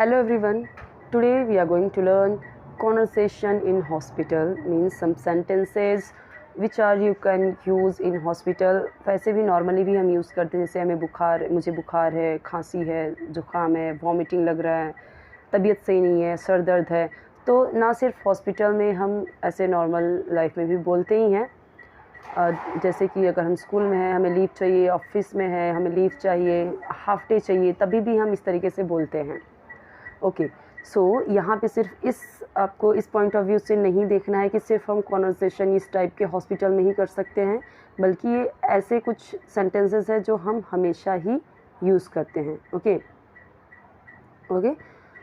Hello everyone. Today we are going to learn conversation in hospital, means some sentences which are you can use in hospital. वैसे भी normally भी हम use करते हैं, जैसे मुझे बुखार है, खांसी है, जुकाम है, वॉमिटिंग लग रहा है, तबीयत सही नहीं है, सर दर्द है। तो ना सिर्फ हॉस्पिटल में हम ऐसे नॉर्मल लाइफ में भी बोलते ही हैं। जैसे कि अगर हम स्कूल में हैं, हमें लीव चाहिए, ऑफिस में है, हमें लीव चाहिए, हाफ डे चाहिए, तभी भी हम इस तरीके से बोलते हैं। ओके, सो यहाँ पे सिर्फ आपको इस पॉइंट ऑफ व्यू से नहीं देखना है कि सिर्फ हम कॉन्वर्सेशन इस टाइप के हॉस्पिटल में ही कर सकते हैं, बल्कि ये ऐसे कुछ सेंटेंसेस हैं जो हम हमेशा ही यूज़ करते हैं। ओके,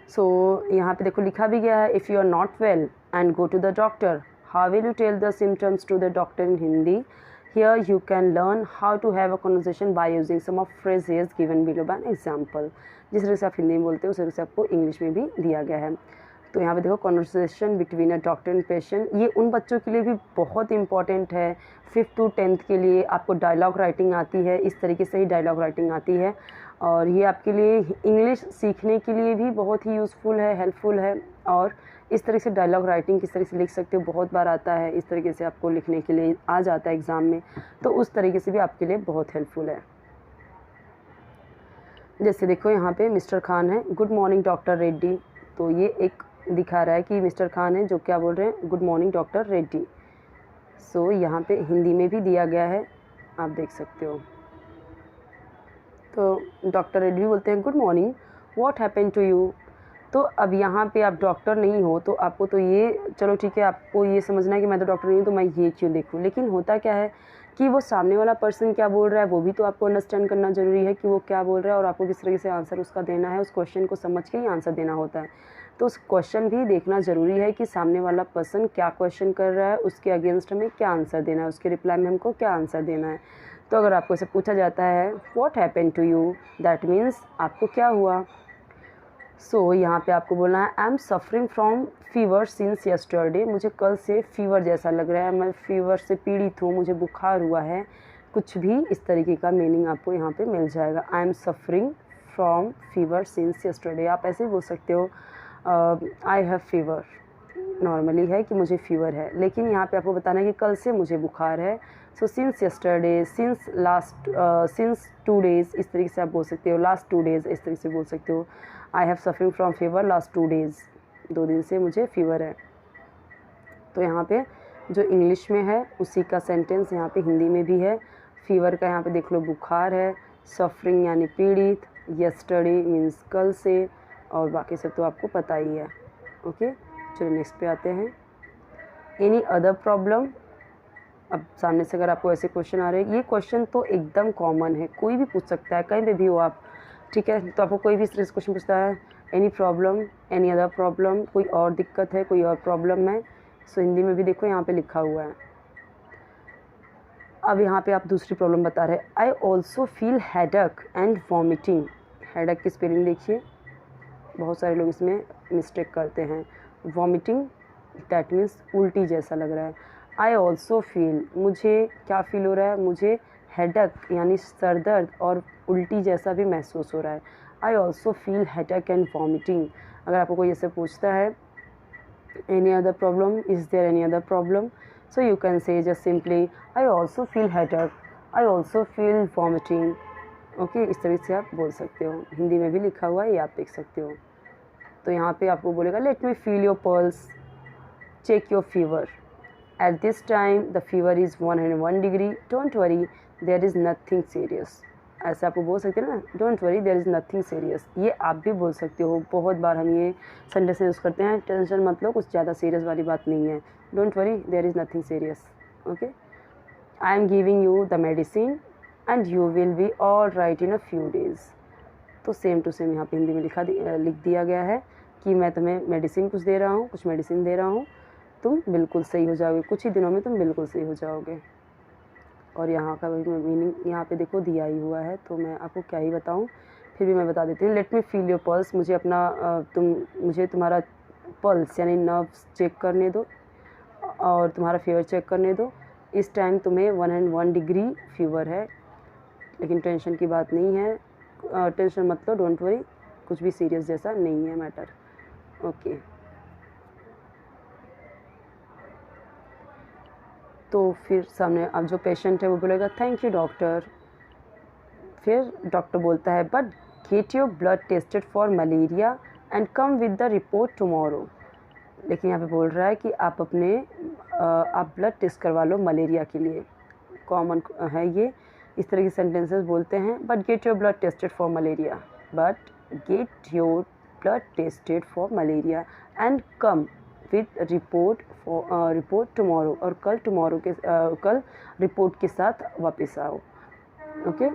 सो यहाँ पे देखो लिखा भी गया है, if you are not well and go to the doctor, how will you tell the symptoms to the doctor in Hindi. Here you can learn how to have a conversation by using some of phrases given below by an example. जिस तरह से आप हिंदी में बोलते हो उस तरह से आपको इंग्लिश में भी दिया गया है। तो यहाँ पे देखो, conversation between a doctor and patient, ये उन बच्चों के लिए भी बहुत इंपॉर्टेंट है। 5th to 10th के लिए आपको डायलॉग राइटिंग आती है, इस तरीके से ही डायलॉग राइटिंग आती है, और ये आपके लिए इंग्लिश सीखने के लिए भी बहुत ही यूज़फुल है, हेल्पफुल है। और इस तरह से डायलॉग राइटिंग किस तरह से लिख सकते हो, बहुत बार आता है, इस तरीके से आपको लिखने के लिए आ जाता है एग्ज़ाम में, तो उस तरीके से भी आपके लिए बहुत हेल्पफुल है। जैसे देखो यहाँ पे मिस्टर खान है, गुड मॉर्निंग डॉक्टर रेड्डी। तो ये एक दिखा रहा है कि मिस्टर खान है जो क्या बोल रहे हैं, गुड मॉर्निंग डॉक्टर रेड्डी। सो यहाँ पे हिंदी में भी दिया गया है, आप देख सकते हो। तो डॉक्टर रेड्डी बोलते हैं, good morning, what happened to you. तो अब यहाँ पे आप डॉक्टर नहीं हो, तो आपको तो ये, चलो ठीक है, आपको ये समझना है कि मैं तो डॉक्टर नहीं हूँ तो मैं ये क्यों देखूँ। लेकिन होता क्या है कि वो सामने वाला पर्सन क्या बोल रहा है वो भी तो आपको अंडरस्टैंड करना ज़रूरी है कि वो क्या बोल रहा है, और आपको किस तरीके से आंसर उसका देना है। उस क्वेश्चन को समझ के ही आंसर देना होता है। तो उस क्वेश्चन भी देखना ज़रूरी है कि सामने वाला पर्सन क्या क्वेश्चन कर रहा है, उसके अगेंस्ट हमें क्या आंसर देना है, उसके रिप्लाई में हमको क्या आंसर देना है। तो अगर आपको इसे पूछा जाता है what happened to you, that means आपको क्या हुआ। सो यहाँ पे आपको बोलना है, I am suffering from fever since yesterday, मुझे कल से फीवर जैसा लग रहा है, मैं फीवर से पीड़ित हूँ, मुझे बुखार हुआ है। कुछ भी इस तरीके का मीनिंग आपको यहाँ पे मिल जाएगा। आई am suffering from fever since yesterday, आप ऐसे ही बोल सकते हो आई हैव फीवर, नॉर्मली है कि मुझे फीवर है, लेकिन यहाँ पे आपको बताना है कि कल से मुझे बुखार है। So since yesterday, since 2 days, इस तरीके से आप बोल सकते हो। लास्ट 2 डेज़ इस तरीके से बोल सकते हो। I have suffering from fever last 2 days, 2 दिन से मुझे फीवर है। तो यहाँ पे जो इंग्लिश में है उसी का सेंटेंस यहाँ पे हिंदी में भी है। फीवर का यहाँ पे देख लो, बुखार है, सफरिंग यानी पीड़ित, यस्टरडे मीन्स कल से, और बाकी सब तो आपको पता ही है। ओके, चलो नेक्स्ट पे आते हैं। Any other problem. अब सामने से अगर आपको ऐसे क्वेश्चन आ रहे हैं, ये क्वेश्चन तो एकदम कॉमन है, कोई भी पूछ सकता है, कहीं पे भी हो आप, ठीक है। तो आपको कोई भी इस तरह से क्वेश्चन पूछता है, any problem, any other problem, कोई और दिक्कत है, कोई और प्रॉब्लम है। सो हिंदी में भी देखो यहाँ पे लिखा हुआ है। अब यहाँ पे आप दूसरी प्रॉब्लम बता रहे हैं, आई also feel headache and vomiting. Headache की स्पेलिंग देखिए, बहुत सारे लोग इसमें मिस्टेक करते हैं। वॉमिटिंग दैट मीन्स उल्टी जैसा लग रहा है। आई ऑल्सो फील, मुझे क्या फील हो रहा है, मुझे हेडेक यानी सर दर्द और उल्टी जैसा भी महसूस हो रहा है। I also feel headache and vomiting. अगर आपको कोई ऐसे पूछता है any other problem, is there any other problem, so you can say just simply I also feel headache, I also feel vomiting. Okay, इस तरीके से आप बोल सकते हो। हिंदी में भी लिखा हुआ है, ये आप देख सकते हो। तो यहाँ पे आपको बोलेगा, let me feel your pulse, check your fever, at this time the fever is 101 degree, don't worry there is nothing serious. ऐसे आपको बोल सकते हो ना, don't worry there is nothing serious, ये आप भी बोल सकते हो। बहुत बार हम ये सेंटेंस यूज़ करते हैं, टेंशन मत लो, कुछ ज़्यादा सीरियस वाली बात नहीं है, don't worry there is nothing serious. Okay, I am giving you the medicine and you will be all right in a few days. तो सेम टू सेम यहाँ पे हिंदी में लिख दिया गया है कि मैं तुम्हें मेडिसिन कुछ दे रहा हूँ, कुछ मेडिसिन दे रहा हूँ, तुम बिल्कुल सही हो जाओगे, कुछ ही दिनों में तुम बिल्कुल सही हो जाओगे। और यहाँ का मीनिंग यहाँ पे देखो दिया ही हुआ है, तो मैं आपको क्या ही बताऊँ, फिर भी मैं बता देती हूँ। Late me feel your pulse, मुझे मुझे तुम्हारा पल्स यानी नर्व्स चेक करने दो और तुम्हारा फीवर चेक करने दो। इस टाइम तुम्हें 101 डिग्री फीवर है, लेकिन टेंशन की बात नहीं है, टेंशन मत लो, डोंट वरी, कुछ भी सीरियस जैसा नहीं है मैटर। ओके, तो फिर सामने अब जो पेशेंट है वो बोलेगा थैंक यू डॉक्टर। फिर डॉक्टर बोलता है but get your blood tested for malaria and come with the report tomorrow. लेकिन यहाँ पे बोल रहा है कि आप अपने आप ब्लड टेस्ट करवा लो मलेरिया के लिए। कॉमन है ये, इस तरह की सेंटेंसेस बोलते हैं। But get your blood tested for malaria, but get your blood tested for malaria and come with report tomorrow, और कल रिपोर्ट के साथ वापस आओ। ओके,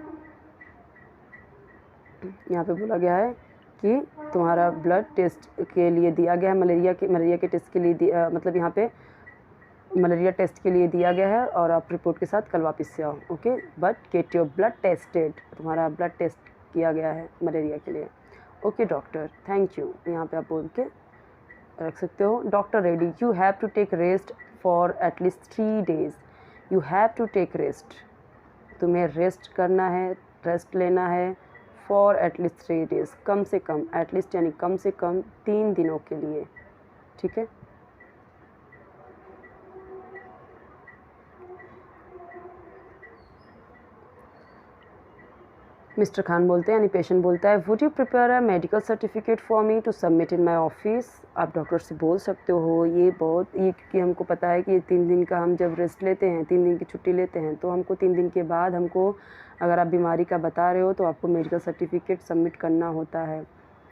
यहाँ पे बोला गया है कि तुम्हारा ब्लड टेस्ट के लिए दिया गया है, मलेरिया के टेस्ट के लिए मतलब यहाँ पे मलेरिया टेस्ट के लिए दिया गया है और आप रिपोर्ट के साथ कल वापस से आओ। Okay, but get your blood tested, तुम्हारा ब्लड टेस्ट किया गया है मलेरिया के लिए। ओके डॉक्टर, थैंक यू, यहाँ पे आप बोल के रख सकते हो। Doctor Reddy, you have to take rest for at least 3 days। You have to take rest, तुम्हें रेस्ट करना है, रेस्ट लेना है फॉर एटलीस्ट 3 days, कम से कम, एटलीस्ट यानी कम से कम 3 दिनों के लिए। ठीक है, मिस्टर खान बोलते हैं यानी पेशेंट बोलता है would you prepare a medical certificate for me to submit in my office. आप डॉक्टर से बोल सकते हो ये क्योंकि हमको पता है कि 3 दिन का हम जब रेस्ट लेते हैं, 3 दिन की छुट्टी लेते हैं, तो हमको 3 दिन के बाद हमको, अगर आप बीमारी का बता रहे हो तो आपको मेडिकल सर्टिफिकेट सबमिट करना होता है।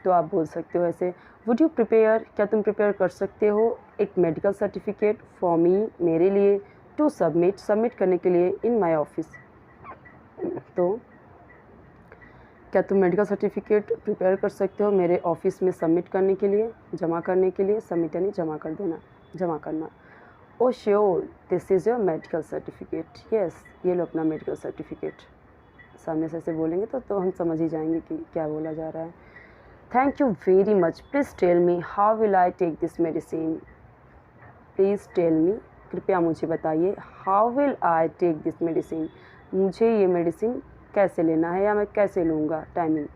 तो आप बोल सकते हो ऐसे, वुड यू प्रिपेयर, क्या तुम प्रिपेयर कर सकते हो एक मेडिकल सर्टिफिकेट फॉर मी, मेरे लिए, टू सबमिट करने के लिए इन माई ऑफिस। तो क्या तुम मेडिकल सर्टिफिकेट प्रिपेयर कर सकते हो मेरे ऑफिस में सबमिट करने के लिए, जमा करने के लिए। सबमिट यानी जमा कर देना, जमा करना। Oh sure, this is your medical certificate. Yes, ये लो अपना मेडिकल सर्टिफिकेट। सामने से ऐसे बोलेंगे तो हम समझ ही जाएंगे कि क्या बोला जा रहा है। Thank you very much, please tell me how will I take this medicine. Please tell me, कृपया मुझे बताइए, how will I take this medicine, मुझे ये मेडिसिन कैसे लेना है या मैं कैसे लूँगा। Timing,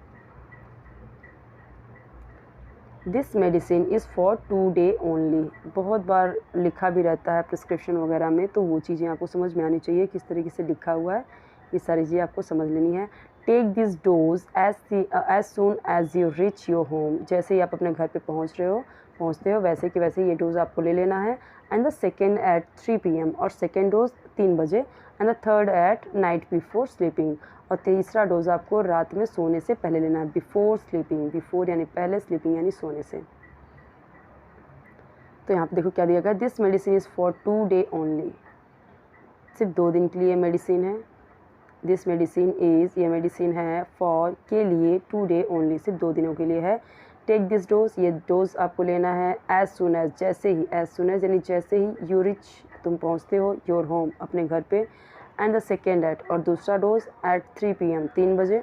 this medicine is for 2 day only. बहुत बार लिखा भी रहता है प्रिस्क्रिप्शन वगैरह में, तो वो चीज़ें आपको समझ में आनी चाहिए किस तरीके से लिखा हुआ है, ये सारी चीज़ें आपको समझ लेनी है। Take this dose as soon as you reach your home. जैसे ही आप अपने घर पे पहुँचते हो वैसे कि वैसे ये डोज़ आपको ले लेना है। And the second at 3 PM, और सेकेंड डोज 3 बजे। And the third at night before sleeping, और तीसरा डोज आपको रात में सोने से पहले लेना है। बिफोर स्लीपिंग, बिफोर यानी पहले, स्लीपिंग यानी सोने से। तो यहाँ पे देखो क्या दिया गया, this medicine is for 2 day only, सिर्फ 2 दिन के लिए मेडिसिन है। दिस मेडिसिन इज़, ये मेडिसिन है, फॉर के लिए, 2 day ओनली, सिर्फ 2 दिनों के लिए है। टेक दिस डोज, ये डोज आपको लेना है एज सुन एज, जैसे ही, एज सुन एज यानी जैसे ही, यू रिच, तुम पहुँचते हो, योर होम, अपने घर पे। एंड द सेकेंड एट, और दूसरा डोज एट 3 PM, 3 बजे।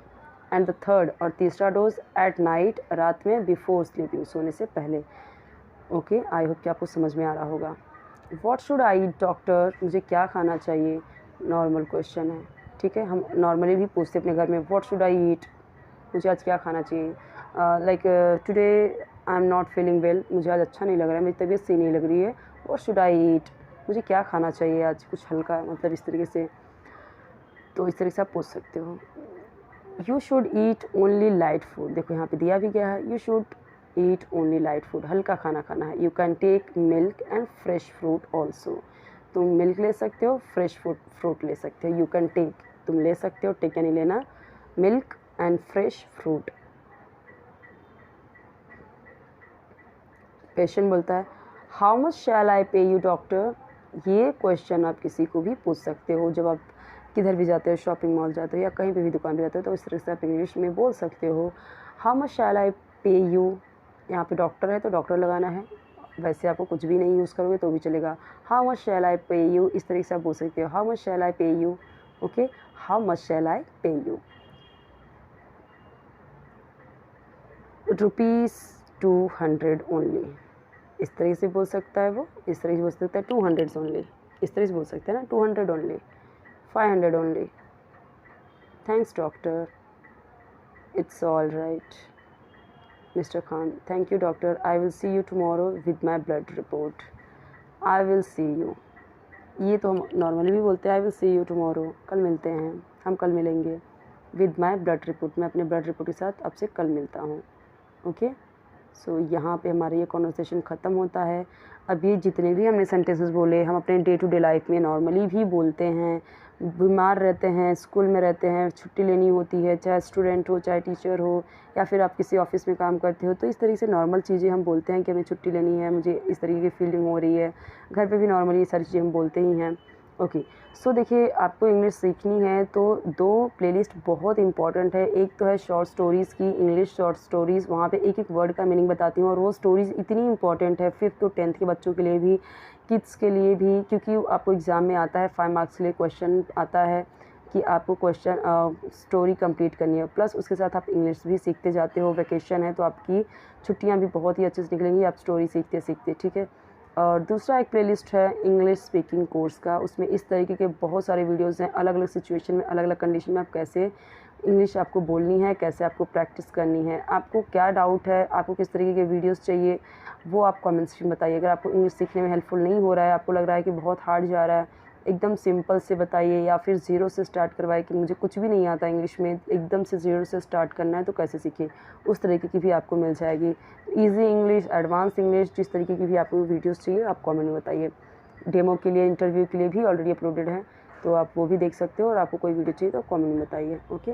एंड द थर्ड, और तीसरा डोज एट नाइट, रात में, बिफोर स्लीपिंग, सोने से पहले। ओके, आई होप कि आपको समझ में आ रहा होगा। What should I eat doctor, मुझे क्या खाना चाहिए, नॉर्मल क्वेश्चन है। ठीक है, हम नॉर्मली भी पूछते अपने घर में, व्हाट शुड आई ईट, मुझे आज क्या खाना चाहिए। Like today I am not feeling well, मुझे आज अच्छा नहीं लग रहा है, मेरी तबीयत सही नहीं लग रही है। व्हाट शुड आई ईट, मुझे क्या खाना चाहिए आज, कुछ हल्का, मतलब इस तरीके से। तो इस तरह से आप पूछ सकते हो। You should eat only light food, देखो यहाँ पे दिया भी गया है, you should eat only light food, हल्का खाना खाना है। You can take milk and fresh fruit also, तुम मिल्क ले सकते हो, फ्रेश फ्रूट ले सकते हो। यू कैन टेक, तुम ले सकते हो, टेक यानी लेना, milk and fresh fruit. Patient बोलता है हाउ मच शैल आई पे यू डॉक्टर। ये क्वेश्चन आप किसी को भी पूछ सकते हो, जब आप किधर भी जाते हो, शॉपिंग मॉल जाते हो या कहीं पे भी दुकान पे जाते हो, तो इस तरह से आप इंग्लिश में बोल सकते हो, हाउ मच शैल आई पे यू। यहाँ पे डॉक्टर है तो डॉक्टर लगाना है, वैसे आपको कुछ भी नहीं यूज़ करोगे तो भी चलेगा। हाउ मच शैल आई पे यू, इस तरीके से आप बोल सकते हो, हाउ मच शैल आई पे यू। ओके, हाउ मच शैल आई पे यू। ₹200 ओनली, इस तरह से बोल सकता है वो, इस तरह से बोल सकता है 200 ओनली, इस तरह से बोल सकते हैं ना, 200 only, 500 only. Thanks doctor, it's all right. Mister Khan, thank you doctor, I will see you tomorrow with my blood report. I will see you, ये तो हम नॉर्मली भी बोलते हैं, I will see you tomorrow, कल मिलते हैं, हम कल मिलेंगे। विद माई ब्लड रिपोर्ट, मैं अपने ब्लड रिपोर्ट के साथ आपसे कल मिलता हूँ। ओके, सो यहाँ पे हमारा ये कॉन्वर्सेशन ख़त्म होता है। अब ये जितने भी हमने सेंटेंसेस बोले हम अपने डे टू डे लाइफ में नॉर्मली भी बोलते हैं। बीमार रहते हैं, स्कूल में रहते हैं, छुट्टी लेनी होती है, चाहे स्टूडेंट हो, चाहे टीचर हो, या फिर आप किसी ऑफिस में काम करते हो, तो इस तरीके से नॉर्मल चीज़ें हम बोलते हैं कि हमें छुट्टी लेनी है, मुझे इस तरीके की फीलिंग हो रही है। घर पे भी नॉर्मली ये सारी चीज़ें हम बोलते ही हैं। ओके, सो देखिए, आपको इंग्लिश सीखनी है तो 2 प्लेलिस्ट बहुत इंपॉर्टेंट है। एक तो है शॉर्ट स्टोरीज़ की, इंग्लिश शॉर्ट स्टोरीज़, वहाँ पे एक एक वर्ड का मीनिंग बताती हूँ, और वो स्टोरीज़ इतनी इंपॉर्टेंट है 5th to 10th के बच्चों के लिए भी, किड्स के लिए भी, क्योंकि आपको एग्ज़ाम में आता है 5 मार्क्स के लिए क्वेश्चन आता है कि आपको क्वेश्चन स्टोरी कंप्लीट करनी है। प्लस उसके साथ आप इंग्लिश भी सीखते जाते हो, वैकेशन है तो आपकी छुट्टियाँ भी बहुत ही अच्छे से निकलेंगी आप स्टोरी सीखते सीखते, ठीक है। और दूसरा एक प्लेलिस्ट है इंग्लिश स्पीकिंग कोर्स का, उसमें इस तरीके के बहुत सारे वीडियोस हैं, अलग अलग सिचुएशन में, अलग अलग कंडीशन में आप कैसे इंग्लिश आपको बोलनी है, कैसे आपको प्रैक्टिस करनी है। आपको क्या डाउट है, आपको किस तरीके के वीडियोस चाहिए, वो आप कमेंट्स में बताइए। अगर आपको इंग्लिश सीखने में हेल्पफुल नहीं हो रहा है, आपको लग रहा है कि बहुत हार्ड जा रहा है, एकदम सिंपल से बताइए, या फिर ज़ीरो से स्टार्ट करवाइए कि मुझे कुछ भी नहीं आता इंग्लिश में, एकदम से ज़ीरो से स्टार्ट करना है तो कैसे सीखें, उस तरीके की भी आपको मिल जाएगी। इजी इंग्लिश, एडवांस इंग्लिश, जिस तरीके की भी आपको वीडियोस चाहिए आप कमेंट में बताइए। डेमो के लिए, इंटरव्यू के लिए भी ऑलरेडी अपलोडेड है, तो आप वो भी देख सकते हो, और आपको कोई वीडियो चाहिए तो कमेंट में बताइए। ओके।